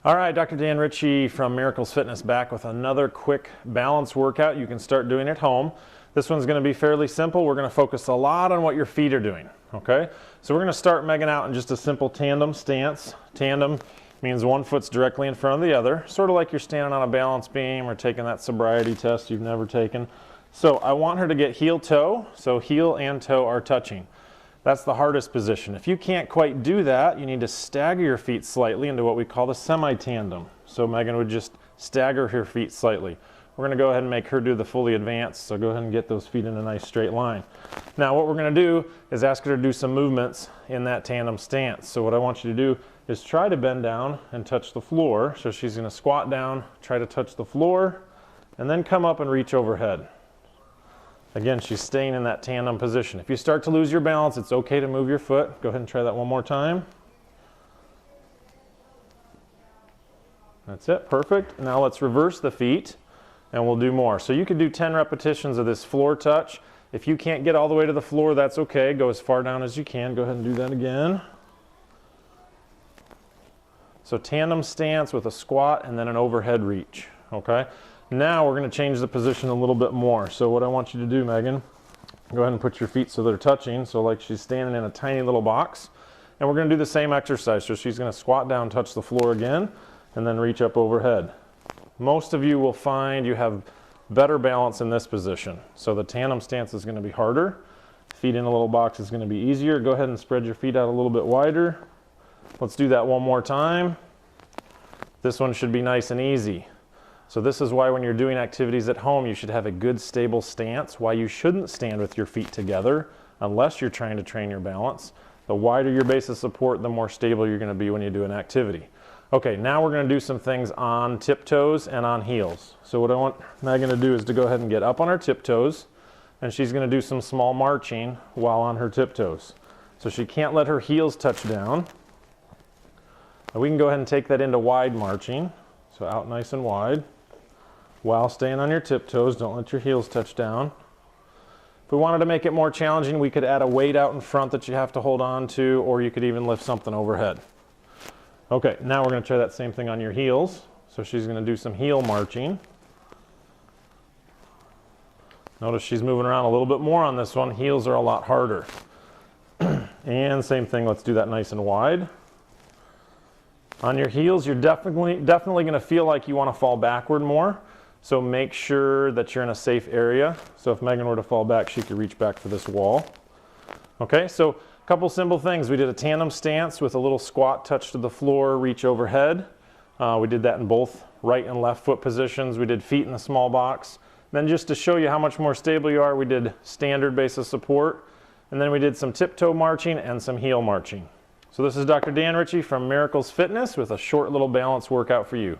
All right, Dr. Dan Ritchie from Miracles Fitness back with another quick balance workout you can start doing at home. This one's going to be fairly simple. We're going to focus a lot on what your feet are doing, okay? So we're going to start Megan out in just a simple tandem stance. Tandem means one foot's directly in front of the other, sort of like you're standing on a balance beam or taking that sobriety test you've never taken. So I want her to get heel toe, so heel and toe are touching. That's the hardest position. If you can't quite do that, you need to stagger your feet slightly into what we call the semi-tandem. So Megan would just stagger her feet slightly. We're going to go ahead and make her do the fully advanced, so go ahead and get those feet in a nice straight line. Now what we're going to do is ask her to do some movements in that tandem stance. So what I want you to do is try to bend down and touch the floor. So she's going to squat down, try to touch the floor, and then come up and reach overhead. Again, she's staying in that tandem position. If you start to lose your balance, it's okay to move your foot. Go ahead and try that one more time. That's it, perfect. Now let's reverse the feet and we'll do more. So you could do 10 repetitions of this floor touch. If you can't get all the way to the floor, that's okay. Go as far down as you can. Go ahead and do that again. So tandem stance with a squat and then an overhead reach, okay? Now we're going to change the position a little bit more. So what I want you to do, Megan, go ahead and put your feet so they're touching, so like she's standing in a tiny little box. And we're going to do the same exercise. So she's going to squat down, touch the floor again, and then reach up overhead. Most of you will find you have better balance in this position. So the tandem stance is going to be harder. Feet in a little box is going to be easier. Go ahead and spread your feet out a little bit wider. Let's do that one more time. This one should be nice and easy. So this is why when you're doing activities at home, you should have a good stable stance, why you shouldn't stand with your feet together unless you're trying to train your balance. The wider your base of support, the more stable you're going to be when you do an activity. Okay, now we're going to do some things on tiptoes and on heels. So what I want Megan to do is to go ahead and get up on her tiptoes, and she's going to do some small marching while on her tiptoes. So she can't let her heels touch down. And we can go ahead and take that into wide marching. So out nice and wide. While staying on your tiptoes, don't let your heels touch down. If we wanted to make it more challenging, we could add a weight out in front that you have to hold on to, or you could even lift something overhead. Okay, now we're going to try that same thing on your heels. So she's going to do some heel marching. Notice she's moving around a little bit more on this one. Heels are a lot harder. And same thing, let's do that nice and wide. On your heels, you're definitely going to feel like you want to fall backward more. So make sure that you're in a safe area. So if Megan were to fall back, she could reach back for this wall. Okay, so a couple simple things. We did a tandem stance with a little squat touch to the floor, reach overhead. We did that in both right and left foot positions. We did feet in the small box. Then just to show you how much more stable you are, we did standard base of support. And then we did some tiptoe marching and some heel marching. So this is Dr. Dan Ritchie from Miracles Fitness with a short little balance workout for you.